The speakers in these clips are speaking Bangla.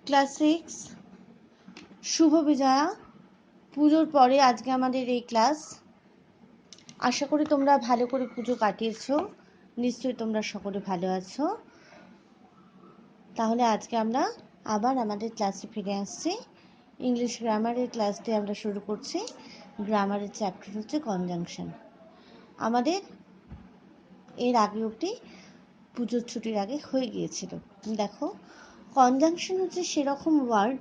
ক্লাস 6 শুভ বিজয়া। পুজোর পরে আজকে আমাদের এই ক্লাস। আশা করি তোমরা ভালো করে পুজো কাটিয়েছো, নিশ্চয়ই তোমরা সকলে ভালো আছো। তাহলে আজকে আমরা আবার আমাদের ক্লাসে ফিরে আসছি। ইংলিশ গ্রামারের ক্লাসটি আমরা শুরু করছি। গ্রামারের চ্যাপ্টার হচ্ছে কনজাংশন। আমাদের এর আগে অবধি পুজোর ছুটির আগে হয়ে গিয়েছিল। দেখো, কনজাংশন হচ্ছে সেরকম ওয়ার্ড,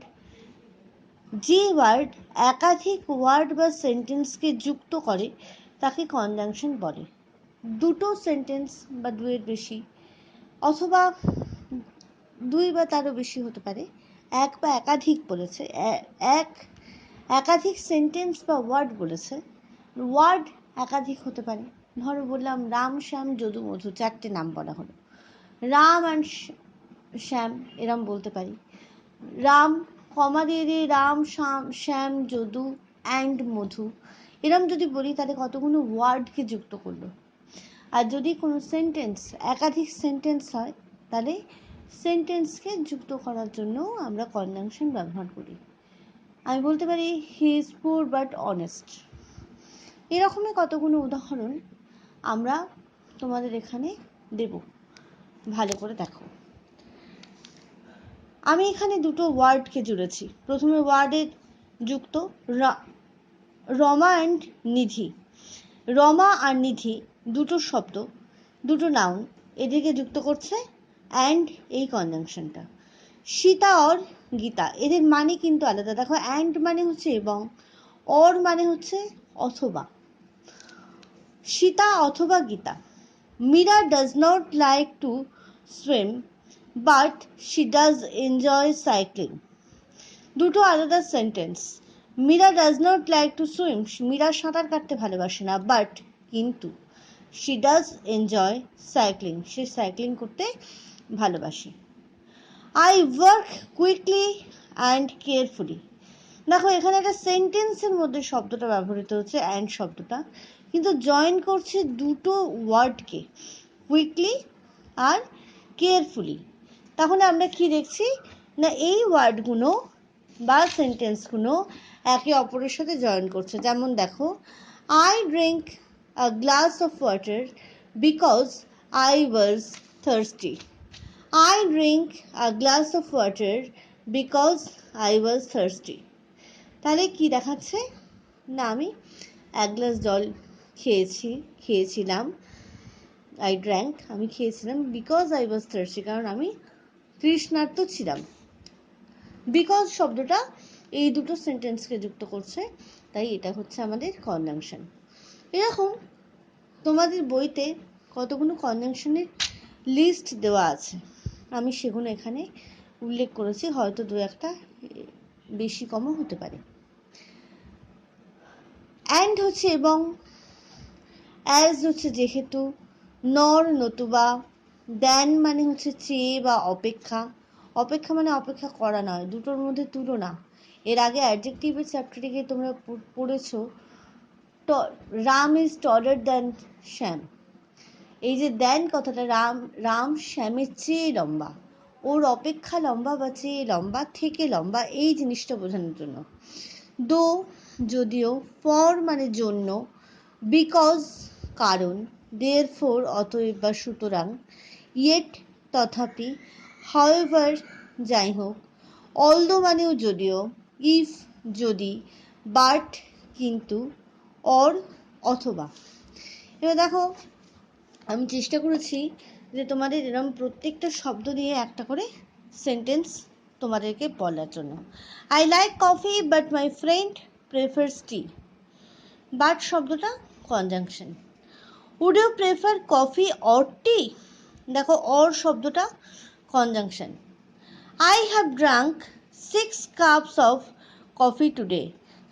যে ওয়ার্ড একাধিক ওয়ার্ড বা সেন্টেন্সকে যুক্ত করে তাকে কনজাংশন বলে। দুটো সেন্টেন্স বা দুয়ের বেশি, অথবা দুই বা তারও বেশি হতে পারে। এক বা একাধিক বলেছে, একাধিক সেন্টেন্স বা ওয়ার্ড বলেছে। ওয়ার্ড একাধিক হতে পারে। ধরো বললাম রাম, শ্যাম, যদু, মধু, চারটে নাম বলা হলো। রাম অ্যান্ড শ্যাম এরম বলতে পারি। রাম কমা দিয়ে দিয়ে রাম, শ্যাম, যদু অ্যান্ড মধু এরম যদি বলি তাহলে কতগুলো ওয়ার্ডকে যুক্ত করলো। আর যদি কোনো সেন্টেন্স একাধিক সেন্টেন্স হয় তাহলে সেন্টেন্সকে যুক্ত করার জন্য আমরা কনজাংশন ব্যবহার করি। আমি বলতে পারি হি ইজ পুর বাট অনেস্ট। এরকমই কতগুলো উদাহরণ আমরা তোমাদের এখানে দেব, ভালো করে দেখো। আমি এখানে দুটো ওয়ার্ডকে জুড়েছি। প্রথমে ওয়ার্ডের যুক্ত রমা অ্যান্ড নিধি। রমা আর নিধি দুটো শব্দ, দুটো নাউন, এদেরকে যুক্ত করছে অ্যান্ড এই কনজাংশনটা। সীতা और গীতা, এদের মানে কিন্তু আলাদা। দেখো, অ্যান্ড মানে হচ্ছে এবং, অর মানে হচ্ছে অথবা। সীতা অথবা Gita. Meera does not like to swim but she does enjoy cycling. দুটো আলাদা sentence. Meera does not like to swim, Meera সাঁতার কাটতে ভালোবাসে না, বাট কিন্তু শি ডাজ এনজয় সাইক্লিং, সে সাইক্লিং করতে ভালোবাসে। I work quickly and carefully. দেখো, এখানে একটা সেন্টেন্সের মধ্যে শব্দটা ব্যবহৃত হচ্ছে অ্যান্ড শব্দটা, কিন্তু জয়েন করছে দুটো ওয়ার্ডকে, কুইকলি আর কেয়ারফুলি। তাহলে আমরা কি দেখছি না, এই ওয়ার্ডগুলো বা সেন্টেন্সগুলো একে অপরের সাথে জয়েন করছে। যেমন দেখো, I drink a glass of water because I was thirsty. I drink a glass of water because I was thirsty. তাহলে কি দেখাচ্ছে না, আমি এক গ্লাস জল খেয়েছিলাম। I drank, আমি খেয়েছিলাম, because I was thirsty, কারণ আমি তৃষ্ণার্ত ছিলাম। বিকজ শব্দটা এই দুটো সেন্টেন্সকে যুক্ত করছে, তাই এটা হচ্ছে আমাদের কনজাংশন। এরকম তোমাদের বইতে কতগুলো কনজাংশনের লিস্ট দেওয়া আছে, আমি সেগুলো এখানে উল্লেখ করেছি, হয়তো দু একটা বেশি কমও হতে পারে। অ্যান্ড হচ্ছে এবং, অ্যাজ হচ্ছে যেহেতু, নর নতুবা, দেন মানে হচ্ছে চেয়ে বা অপেক্ষা। অপেক্ষা মানে অপেক্ষা করা নয়, দুটোর মধ্যে তুলনা। এর আগে অ্যাডজেক্টিভের চ্যাপ্টারে গিয়ে তোমরা পড়েছো রাম ইজ টলার দ্যান শ্যাম। এই যে দেন কথাটা, রাম শ্যামের চেয়ে লম্বা, ওর অপেক্ষা লম্বা বা চেয়ে লম্বা, থেকে লম্বা, এই জিনিসটা বোঝানোর জন্য। দো যদিও, ফর মানে জন্য, বিকজ কারণ, দেয়ারফোর অতএব বা সুতরাং, ইয়েট তথাপি, হাউএভার যাই হোক, অলদো মানেও যদিও, ইফ যদি, বাট কিন্তু, অর অথবা। এবার দেখো, আমি চেষ্টা করেছি যে তোমাদের এরকম প্রত্যেকটা শব্দ দিয়ে একটা করে সেন্টেন্স তোমাদেরকে বলার জন্য। I like coffee but my friend prefers tea. But শব্দটা conjunction. Would you prefer coffee or tea? দেখো, অর শব্দটা conjunction. I have drunk 6 cups of coffee today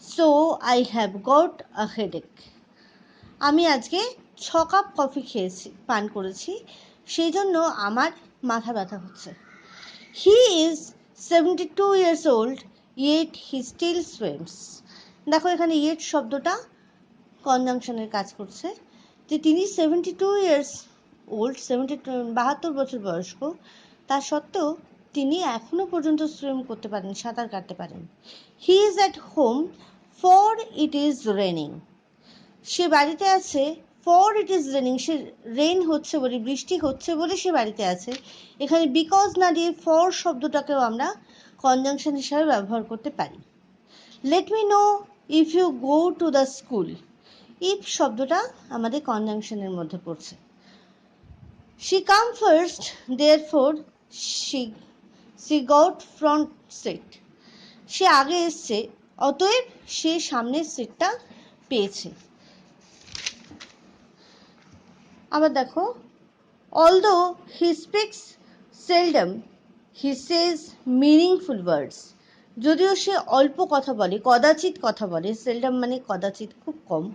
so I have got a headache. আমি আজকে 6 কাপ কফি পান করেছি, সেই জন্য আমার মাথা ব্যথা হচ্ছে। He is 72 years old yet he still swims. দেখো, এখানে ইয়েট শব্দটা কনজাংশনের কাজ করছে, যে তিনি 72 years old, 72 বছর বয়স্ক, তা সত্ত্বেও তিনি এখনো পর্যন্ত সুইম করতে পারেন, সাঁতার কাটতে পারেন। He is at home for it is raining. সে বাড়িতে আছে ফর ইট ইজ রেনিং, সে রেন হচ্ছে বলে, বৃষ্টি হচ্ছে বলে সে বাড়িতে আছে। এখানে বিকজ না দিয়ে ফর শব্দটাকেও আমরা কনজাংশন হিসাবে ব্যবহার করতে পারি। Let me know if you go to the school. If শব্দটা আমাদের কনজাংশনের মধ্যে পড়ছে। She come first, therefore she got front seat. সে আগে এসছে, অতএব সে সামনের সিটটা পেয়েছে। আবার দেখো, although he speaks seldom, he says meaningful words. যদিও সে অল্প কথা বলে, কদাচিৎ কথা বলে, সেলডম মানে কদাচিৎ, খুব কম।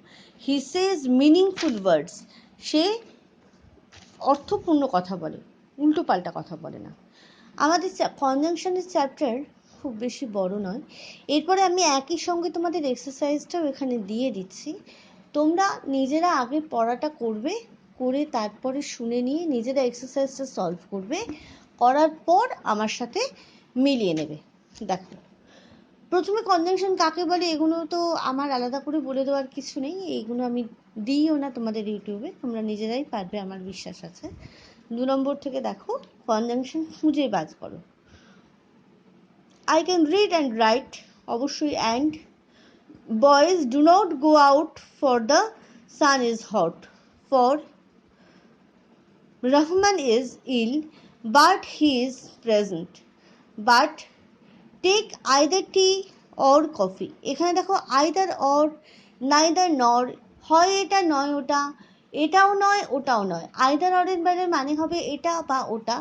he says meaningful words, সে অর্থপূর্ণ কথা বলে, উল্টো পাল্টা কথা বলে না। আমাদের কনজাংশনের চ্যাপ্টার খুব বেশি বড় নয়। এরপরে আমি একই সঙ্গে তোমাদের এক্সারসাইজটাও এখানে দিয়ে দিচ্ছি। তোমরা নিজেরা আগে পড়াটা করবে, করে তারপরে শুনে নিয়ে নিজেরা এক্সারসাইজটা সলভ করবে, করার পর আমার সাথে মিলিয়ে নেবে। দেখো, প্রথমে কনজাংশন কাকে বলে এগুলো তো আমার আলাদা করে বলে দেওয়ার কিছু নেই, এইগুলো আমি দিইও না তোমাদের ইউটিউবে, তোমরা নিজেরাই পারবে, আমার বিশ্বাস আছে। 2 নম্বর থেকে দেখো, কনজাংশন খুঁজে বাজ করো। I can read and write, অবশ্যই and. Boys do not go out for the sun is hot. For Rahman is ill but he is present. But take either tea or coffee. এখানে দেখো either or, neither nor, হয় এটা নয় ওটা, এটাও নয় ওটাও নয়। either or এর বেলায় মানে হবে এটা বা ওটা,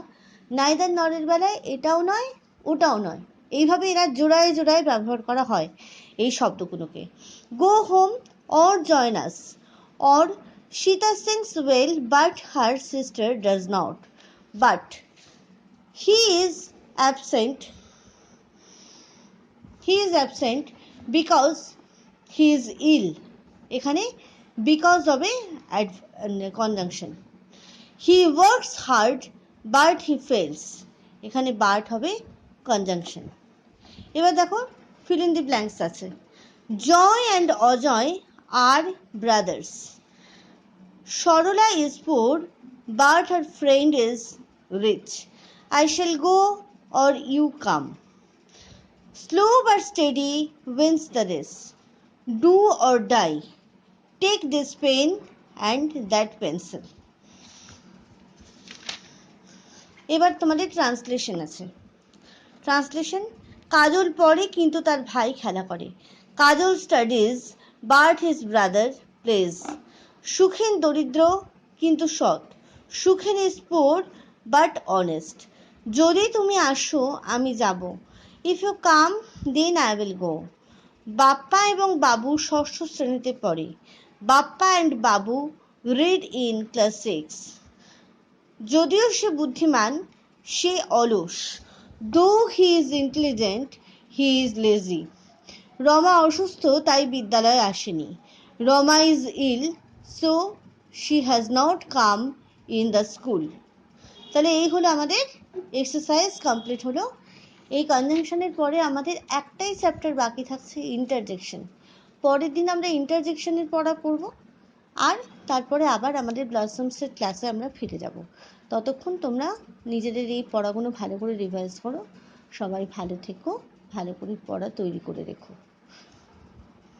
neither nor এর বেলায় এটাও নয় ওটাও নয়। এইভাবে এরা জোড়ায় জোড়ায় ব্যবহার করা হয় এই শব্দগুলোকে। Go home or join us, or Sita sings well but her sister does not. But he is absent because he is ill. এখানে because হবে conjunction. He works hard but he fails. এখানে but হবে conjunction. এবার দেখো, fill in the blanks আছে। Joy and Ajay are brothers. Sorola is poor but her friend is rich. I shall go or you come. Slow but steady wins the race. Do or die. Take this pen and that pencil. এবার তোমাদের ট্রান্সলেশন আছে। ট্রান্সলেশন, কাজল পড়ে কিন্তু তার ভাই খেলা করে। Kajal studies but his brother plays. Sukhen দরিদ্র কিন্তু সৎ। Sukhen is poor but honest. যদি তুমি আসো আমি যাব। If you come then I will go. Bappa এবং বাবু ষষ্ঠ শ্রেণীতে পড়ে। Bappa and Babu read in class 6। যদিও সে বুদ্ধিমান সে অলস। Though he is intelligent he is lazy. Rama অসুস্থ তাই বিদ্যালয়ে আসেনি। Rama is ill so she has not come in the school. তাহলে এই হলো আমাদের এক্সারসাইজ কমপ্লিট হলো। এই কনজাংশনের পরে আমাদের একটাই চ্যাপ্টার বাকি থাকছে, ইন্টারজেকশন। পরের দিন আমরা ইন্টারজেকশনের পড়া পড়ব, আর তারপরে আবার আমাদের ব্লসমসের ক্লাসে আমরা ফিরে যাব। ততক্ষণ তোমরা নিজেদের এই পড়াগুলো ভালো করে রিভাইজ করো। সবাই ভালো থেকো, ভালো করে পড়া তৈরি করে রেখো।